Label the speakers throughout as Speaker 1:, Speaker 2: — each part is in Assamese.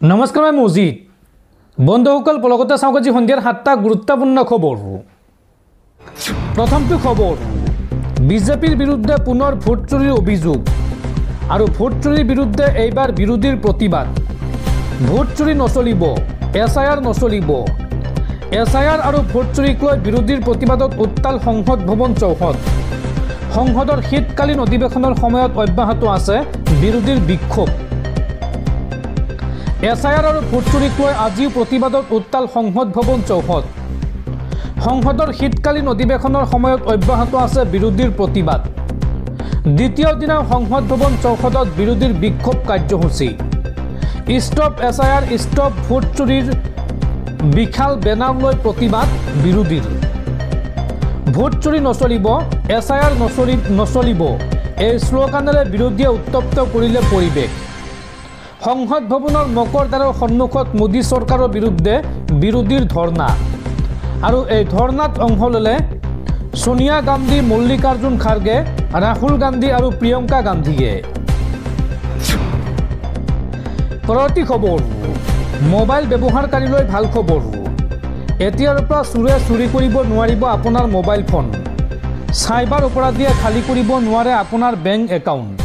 Speaker 1: নমস্কাৰ মই মজিদ বন্ধুসকল পলকতে চাওক আজি সন্ধিয়াৰ 7টা গুৰুত্বপূৰ্ণ খবৰ প্ৰথমটো খবৰ বিজেপিৰ বিৰুদ্ধে পুনৰ ভোট চুৰিৰ অভিযোগ আৰু ভোট চুৰিৰ বিৰুদ্ধে এইবাৰ বিৰোধীৰ প্ৰতিবাদ ভোট চুৰি নচলিব এছআইআৰ নচলিব এছআইআৰ আৰু ভোট চুৰিক লৈ বিৰোধীৰ প্ৰতিবাদত উত্তাল সংসদ ভৱন চৌহদ সংসদৰ শীতকালীন অধিৱেশনৰ সময়ত অব্যাহত আছে বিৰোধীৰ বিক্ষোভ এছআইআৰ আৰু ভোট চুৰিক লৈ আজিও প্ৰতিবাদত উত্তাল সংসদ ভৱন চৌহদ সংসদৰ শীতকালীন অধিৱেশনৰ সময়ত অব্যাহত আছে বিৰোধীৰ প্ৰতিবাদ দ্বিতীয় দিনা সংসদ ভৱন চৌহদত বিৰোধীৰ বিক্ষোভ কাৰ্যসূচী ষ্টপ এছআইআৰ ষ্টপ ভোট চুৰিৰ বিশাল বেনাৰ লৈ প্ৰতিবাদ বিৰোধীৰ ভোট চুৰি নচলিব এছআইআৰ নচলিব এই শ্লোগানেৰে বিৰোধীয়ে উত্তপ্ত কৰিলে পৰিৱেশ সংসদ ভৱনৰ মকৰদ্বাৰৰ সন্মুখত মোদী চৰকাৰৰ বিৰুদ্ধে বিৰোধীৰ ধৰ্ণা আৰু এই ধৰ্ণাত অংশ ল'লে সোনিয়া গান্ধী মল্লিকাৰ্জুন খাৰ্গে ৰাহুল গান্ধী আৰু প্ৰিয়ংকা গান্ধীয়ে পৰৱৰ্তী খবৰ মোবাইল ব্যৱহাৰকাৰীলৈ ভাল খবৰ এতিয়াৰ পৰা চোৰে চুৰি কৰিব নোৱাৰিব আপোনাৰ মোবাইল ফোন চাইবাৰ অপৰাধীয়ে খালী কৰিব নোৱাৰে আপোনাৰ বেংক একাউণ্ট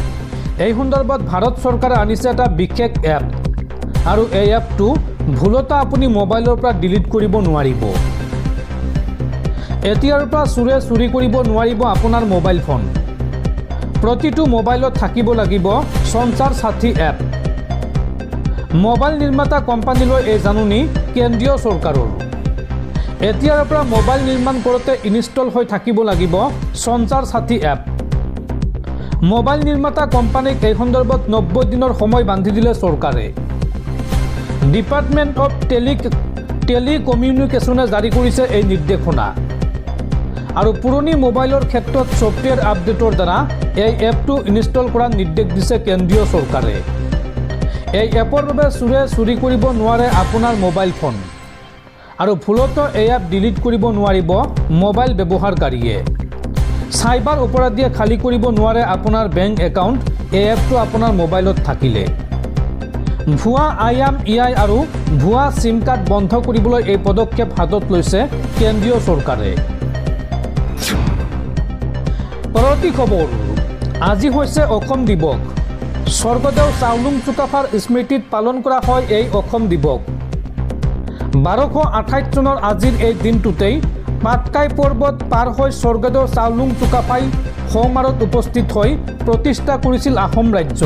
Speaker 1: এই সন্দৰ্ভত ভাৰত চৰকাৰে আনিছে এটা বিশেষ এপ আৰু এই এপটো ভুলতে আপুনি মোবাইলৰ পৰা ডিলিট কৰিব নোৱাৰিব এতিয়াৰ পৰা চোৰে চুৰি কৰিব নোৱাৰিব আপোনাৰ মোবাইল ফোন প্ৰতিটো মোবাইলত থাকিব লাগিব সঞ্চাৰ সাথী এপ মোবাইল নিৰ্মাতা কোম্পানীলৈ এই জাননী কেন্দ্ৰীয় চৰকাৰৰ এতিয়াৰ পৰা মোবাইল নিৰ্মাণ কৰোঁতে ইনষ্টল হৈ থাকিব লাগিব সঞ্চাৰ সাথী এপ মোবাইল নিৰ্মাতা কোম্পানীক এই সন্দৰ্ভত 90 দিনৰ সময় বান্ধি দিলে চৰকাৰে ডিপাৰ্টমেণ্ট অফ টেলিকমিউনিকেশ্যনে জাৰি কৰিছে এই নিৰ্দেশনা আৰু পুৰণি মোবাইলৰ ক্ষেত্ৰত ছফ্টৱেৰ আপডেটৰ দ্বাৰা এই এপটো ইনষ্টল কৰাৰ নিৰ্দেশ দিছে কেন্দ্ৰীয় চৰকাৰে এই এপৰ বাবে চোৰে চুৰি কৰিব নোৱাৰে আপোনাৰ মোবাইল ফোন আৰু ভুলতো এই এপ ডিলিট কৰিব নোৱাৰিব মোবাইল ব্যৱহাৰকাৰীয়ে চাইবাৰ অপৰাধীয়ে খালী কৰিব নোৱাৰে আপোনাৰ বেংক একাউণ্ট এই এপটো আপোনাৰ মোবাইলত থাকিলে ভুৱা IMEI আৰু ভুৱা সিম কাৰ্ড বন্ধ কৰিবলৈ এই পদক্ষেপ হাতত লৈছে কেন্দ্ৰীয় চৰকাৰে পৰৱৰ্তী খবৰ আজি হৈছে অসম দিৱস স্বৰ্গদেউ চাওলুং চুকাফাৰ স্মৃতিত পালন কৰা হয় এই অসম দিৱস 1228 চনৰ আজিৰ এই দিনটোতেই পাটকাই পৰ্বত পাৰ হৈ স্বৰ্গদেউ চাওলুং চুকাফাই সমাৰোহত উপস্থিত হৈ প্ৰতিষ্ঠা কৰিছিল আহোম ৰাজ্য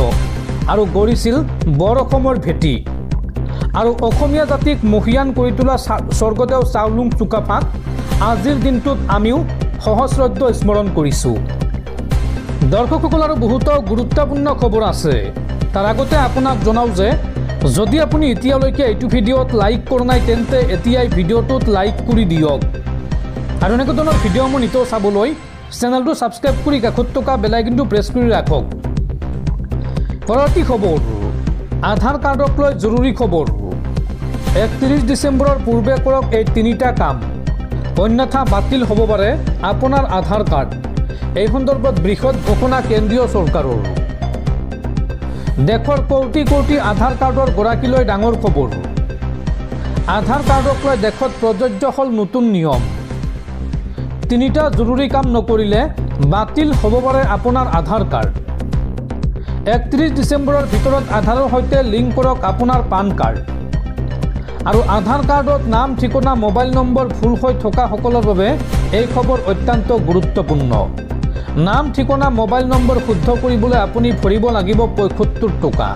Speaker 1: আৰু গঢ়িছিল বৰ অসমৰ ভেটি আৰু অসমীয়া জাতিক মহিয়ান কৰি তোলা স্বৰ্গদেউ চাওলুং চুকাফাক আজিৰ দিনটোত আমিও সহস্ৰদ্ধ স্মৰণ কৰিছোঁ দৰ্শকসকল আৰু বহুতো গুৰুত্বপূৰ্ণ খবৰ আছে তাৰ আগতে আপোনাক জনাওঁ যে যদি আপুনি এতিয়ালৈকে এইটো ভিডিঅ'ত লাইক কৰা নাই তেন্তে এতিয়াই ভিডিঅ'টোত লাইক কৰি দিয়ক আৰু এনেকুৱা ধৰণৰ ভিডিঅ'সমূহ নিতৌ চাবলৈ চেনেলটো ছাবস্ক্ৰাইব কৰি কাষত থকা বেল আইকনটো প্ৰেছ কৰি ৰাখক পৰৱৰ্তী খবৰ আধাৰ কাৰ্ডক লৈ জৰুৰী খবৰ 31 ডিচেম্বৰৰ পূৰ্বে কৰক এই তিনিটা কাম অন্যথা বাতিল হ'ব পাৰে আপোনাৰ আধাৰ কাৰ্ড এই সন্দৰ্ভত বৃহৎ ঘোষণা কেন্দ্ৰীয় চৰকাৰৰ দেশৰ কোটি কোটি আধাৰ কাৰ্ডৰ গৰাকীলৈ ডাঙৰ খবৰ আধাৰ কাৰ্ডক লৈ দেশত প্ৰযোজ্য হ'ল নতুন নিয়ম তিনিটা জৰুৰী কাম নকৰিলে বাতিল হ'ব পাৰে আপোনাৰ আধাৰ কাৰ্ড 31 ডিচেম্বৰৰ ভিতৰত আধাৰৰ সৈতে লিংক কৰক আপোনাৰ পান কাৰ্ড আৰু আধাৰ কাৰ্ডত নাম ঠিকনা মোবাইল নম্বৰ ভুল হৈ থকা সকলৰ বাবে এই খবৰ অত্যন্ত গুৰুত্বপূৰ্ণ নাম ঠিকনা মোবাইল নম্বৰ শুদ্ধ কৰিবলৈ আপুনি ভৰিব লাগিব 75 টকা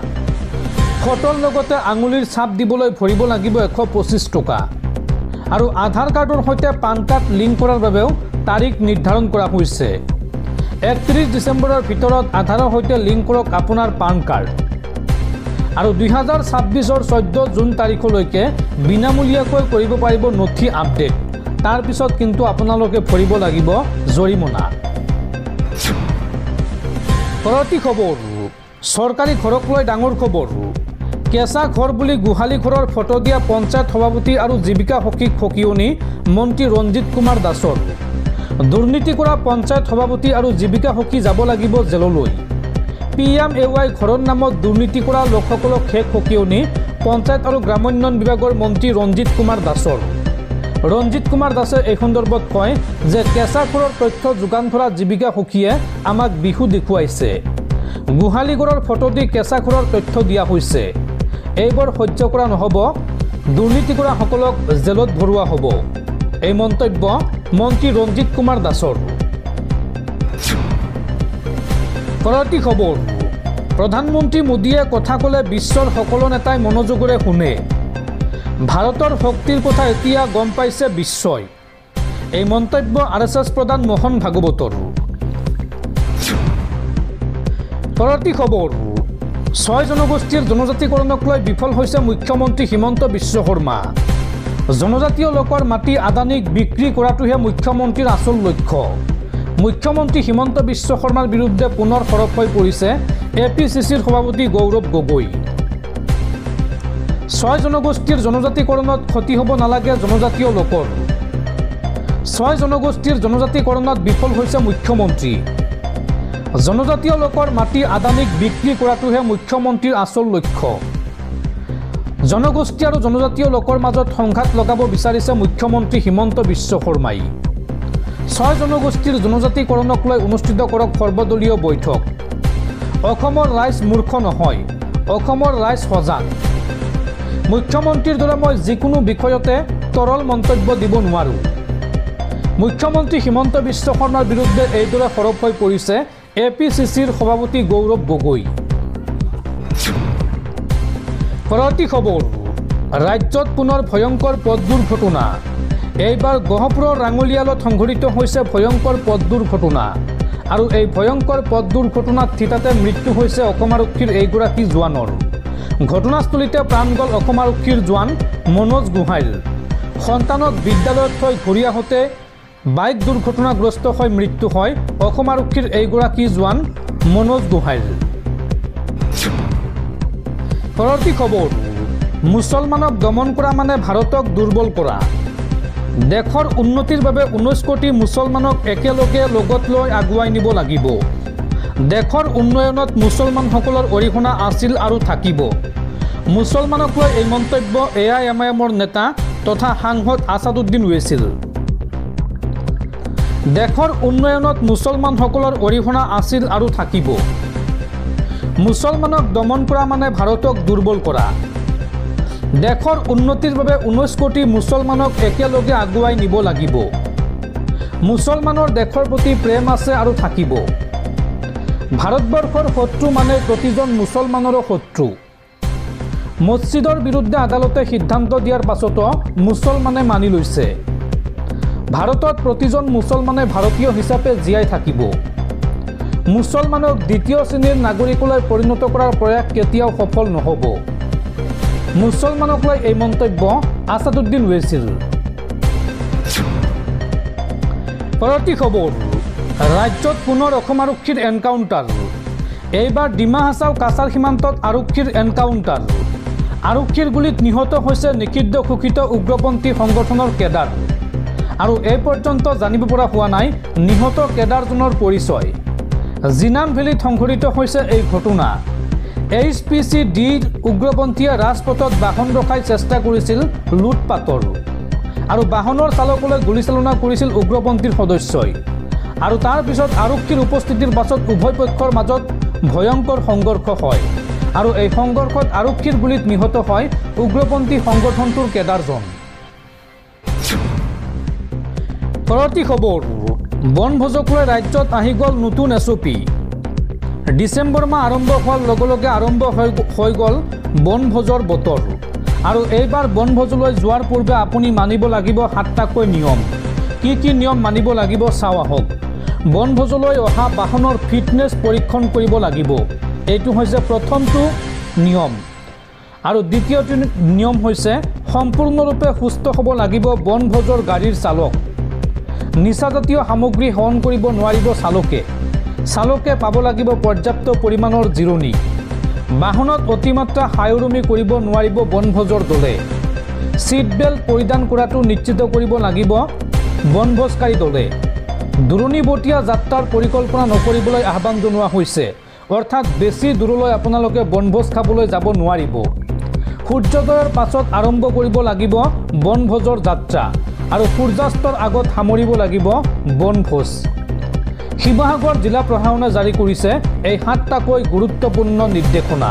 Speaker 1: ফটোৰ লগতে আঙুলিৰ ছাপ দিবলৈ ভৰিব লাগিব 125 টকা আৰু আধাৰ কাৰ্ডৰ সৈতে পান কাৰ্ড লিংক কৰাৰ বাবেও তাৰিখ নিৰ্ধাৰণ কৰা হৈছে 31 ডিচেম্বৰৰ ভিতৰত আধাৰৰ সৈতে লিংক কৰক আপোনাৰ পান কাৰ্ড আৰু 2026ৰ 14 জুন তাৰিখলৈকে বিনামূলীয়াকৈ কৰিব পাৰিব নথি আপডেট তাৰ পিছত কিন্তু আপোনালোকে ভৰিব লাগিব জৰিমনা পৰৱৰ্তী খবৰ চৰকাৰী ঘৰক লৈ ডাঙৰ খবৰ কেঁচা ঘৰ বুলি গোহালি ঘৰৰ ফটো দিয়া পঞ্চায়ত সভাপতি আৰু জীৱিকা সখীক সকিয়নি মন্ত্ৰী ৰঞ্জিত কুমাৰ দাসৰ দুৰ্নীতি কৰা পঞ্চায়ত সভাপতি আৰু জীৱিকা সখী যাব লাগিব জেললৈ PMAY ঘৰৰ নামত দুৰ্নীতি কৰা লোকসকলক শেষ সকিয়নি পঞ্চায়ত আৰু গ্ৰামোন্নয়ন বিভাগৰ মন্ত্ৰী ৰঞ্জিত কুমাৰ দাসৰ। ৰঞ্জিত কুমাৰ দাসে এই সন্দৰ্ভত কয় যে কেঁচাখোৰৰ তথ্য যোগান ধৰা জীৱিকা সখীয়ে আমাক বিহু দেখুৱাইছে। গোহালিঘৰৰ ফটো দি কেঁচাখোৰৰ তথ্য দিয়া হৈছে। এইবোৰ সহ্য কৰা নহ'ব, দুৰ্নীতি কৰাসকলক জেলত ভৰোৱা হ'ব। এই মন্তব্য মন্ত্ৰী ৰঞ্জিত কুমাৰ দাসৰ। পৰৱৰ্তী খবৰ, প্ৰধানমন্ত্ৰী মোদীয়ে কথা ক'লে বিশ্বৰ সকলো নেতাই মনোযোগেৰে শুনে। ভাৰতৰ শক্তিৰ কথা এতিয়া গম পাইছে বিশ্বই। এই মন্তব্য RSS প্ৰধান মোহন ভাগৱতৰ। পৰৱৰ্তী খবৰ, 6 জনগোষ্ঠীৰ জনজাতিকৰণক লৈ বিফল হৈছে মুখ্যমন্ত্ৰী হিমন্ত বিশ্ব শৰ্মা। জনজাতীয় লোকৰ মাটি আদানীক বিক্ৰী কৰাটোহে মুখ্যমন্ত্ৰীৰ আচল লক্ষ্য। মুখ্যমন্ত্ৰী হিমন্ত বিশ্ব শৰ্মাৰ বিৰুদ্ধে পুনৰ সৰব হৈ পৰিছে APCCৰ সভাপতি গৌৰৱ গগৈ। 6 জনগোষ্ঠীৰ জনজাতিকৰণত ক্ষতি হ'ব নালাগে জনজাতীয় লোকৰ। 6 জনগোষ্ঠীৰ জনজাতিকৰণত বিফল হৈছে মুখ্যমন্ত্ৰী। জনজাতীয় লোকৰ মাটি আদানীক বিক্ৰী কৰাটোহে মুখ্যমন্ত্ৰীৰ আচল লক্ষ্য। জনগোষ্ঠী আৰু জনজাতীয় লোকৰ মাজত সংঘাত লগাব বিচাৰিছে মুখ্যমন্ত্ৰী হিমন্ত বিশ্ব শৰ্মাই। 6 জনগোষ্ঠীৰ জনজাতিকৰণক লৈ অনুষ্ঠিত কৰক সৰ্বদলীয় বৈঠক। অসমৰ ৰাইজ মূৰ্খ নহয়, অসমৰ ৰাইজ সজাগ। মুখ্যমন্ত্ৰীৰ দৰে মই যিকোনো বিষয়তে তৰল মন্তব্য দিব নোৱাৰোঁ। মুখ্যমন্ত্ৰী হিমন্ত বিশ্ব শৰ্মাৰ বিৰুদ্ধে এইদৰে সৰব হৈ পৰিছে APCCৰ সভাপতি গৌৰৱ গগৈ। পৰৱৰ্তী খবৰ, ৰাজ্যত পুনৰ ভয়ংকৰ পথ দুৰ্ঘটনা। এইবাৰ গহপুৰৰ ৰাঙলিয়ালত সংঘটিত হৈছে ভয়ংকৰ পথ দুৰ্ঘটনা। আৰু এই ভয়ংকৰ পথ দুৰ্ঘটনাত থিতাতে মৃত্যু হৈছে অসম আৰক্ষীৰ এইগৰাকী জোৱানৰ। ঘটনাস্থলীতে প্ৰাণ গ'ল অসম আৰক্ষীৰ জোৱান মনোজ গোহাঁইৰ। সন্তানক বিদ্যালয়ত থৈ ঘূৰি আহোঁতে বাইক দুৰ্ঘটনাগ্ৰস্ত হৈ মৃত্যু হয় অসম আৰক্ষীৰ এইগৰাকী জোৱান মনোজ গোহাঁইৰ। পৰৱৰ্তী খবৰ, মুছলমানক দমন কৰা মানে ভাৰতক দুৰ্বল কৰা। দেশৰ উন্নতিৰ বাবে 19 কোটি মুছলমানক একেলগে লগত লৈ আগুৱাই নিব লাগিব। দেশৰ উন্নয়নত মুছলমানসকলৰ অৰিহণা আছিল আৰু থাকিব। মুছলমানক লৈ এই মন্তব্য AIMIMৰ নেতা তথা সাংসদ আছাদুদ্দিন ওৱেইছিৰ। দেশৰ উন্নয়নত মুছলমানসকলৰ অৰিহণা আছিল আৰু থাকিব। মুছলমানক দমন কৰা মানে ভাৰতক দুৰ্বল কৰা। দেশৰ উন্নতিৰ বাবে 19 কোটি মুছলমানক একেলগে আগুৱাই নিব লাগিব। মুছলমানৰ দেশৰ প্ৰতি প্ৰেম আছে আৰু থাকিব। ভাৰতবৰ্ষৰ শত্ৰু মানে প্ৰতিজন মুছলমানৰো শত্ৰু। মছজিদৰ বিৰুদ্ধে আদালতে সিদ্ধান্ত দিয়াৰ পাছতো মুছলমানে মানি লৈছে। ভাৰতত প্ৰতিজন মুছলমানে ভাৰতীয় হিচাপে জীয়াই থাকিব। মুছলমানক দ্বিতীয় শ্ৰেণীৰ নাগৰিকলৈ পৰিণত কৰাৰ প্ৰয়াস কেতিয়াও সফল নহ'ব। মুছলমানক লৈ এই মন্তব্য আছাদুদ্দিন ওৱেইছিৰ। পৰৱৰ্তী খবৰ, ৰাজ্যত পুনৰ অসম আৰক্ষীৰ এনকাউণ্টাৰ। এইবাৰ ডিমা হাছাও কাছাৰ সীমান্তত আৰক্ষীৰ এনকাউণ্টাৰ। আৰক্ষীৰ গুলীত নিহত হৈছে নিষিদ্ধ ঘোষিত উগ্ৰপন্থী সংগঠনৰ কেডাৰ। আৰু এই পৰ্যন্ত জানিব পৰা হোৱা নাই নিহত কেডাৰজনৰ পৰিচয়। জিনাম ভেলীত সংঘটিত হৈছে এই ঘটনা। HPC-D উগ্ৰপন্থীয়ে ৰাজপথত বাহন ৰখাই চেষ্টা কৰিছিল লুটপাটৰ। আৰু বাহনৰ চালকলৈ গুলীচালনা কৰিছিল উগ্ৰপন্থীৰ সদস্যই। আৰু তাৰ পিছত আৰক্ষীৰ উপস্থিতিৰ পাছত উভয় পক্ষৰ মাজত ভয়ংকৰ সংঘৰ্ষ হয়। আৰু এই সংঘৰ্ষত আৰক্ষীৰ গুলীত নিহত হয় উগ্ৰপন্থী সংগঠনটোৰ কেডাৰজন। পৰৱৰ্তী খবৰ, বনভোজক লৈ ৰাজ্যত আহি গ'ল নতুন SOP। ডিচেম্বৰ মাহ আৰম্ভ হোৱাৰ লগে লগে আৰম্ভ হৈ গ'ল বনভোজৰ বতৰ। আৰু এইবাৰ বনভোজলৈ যোৱাৰ পূৰ্বে আপুনি মানিব লাগিব 7টাকৈ নিয়ম। কি কি নিয়ম মানিব লাগিব চাওঁ আহক। বনভোজলৈ অহা বাহনৰ ফিটনেছ পৰীক্ষণ কৰিব লাগিব। এইটো হৈছে প্ৰথমটো নিয়ম। আৰু দ্বিতীয়টো নিয়ম হৈছে সম্পূৰ্ণৰূপে সুস্থ হ'ব লাগিব বনভোজৰ গাড়ীৰ চালক। নিচাজাতীয় সামগ্ৰী সেৱন কৰিব নোৱাৰিব চালকে পাব লাগিব পৰ্যাপ্ত পৰিমাণৰ জিৰণি। বাহনত অতিমাত্ৰা হাইউৰুমি কৰিব নোৱাৰিব বনভোজৰ দলে। সিট বেল্ট পৰিধান কৰাটো নিশ্চিত কৰিব লাগিব বনভোজকাৰী দলে। দূৰণিবতীয়া যাত্ৰাৰ পৰিকল্পনা নকৰিবলৈ আহ্বান জনোৱা হৈছে। অৰ্থাৎ বেছি দূৰলৈ আপোনালোকে বনভোজ খাবলৈ যাব নোৱাৰিব। সূৰ্যোদয়ৰ পাছত আৰম্ভ কৰিব লাগিব বনভোজৰ যাত্ৰা আৰু সূৰ্যাস্তৰ আগত সামৰিব লাগিব বনভোজ। শিৱসাগৰ জিলা প্ৰশাসনে জাৰি কৰিছে এই 7টাকৈ গুৰুত্বপূৰ্ণ নিৰ্দেশনা।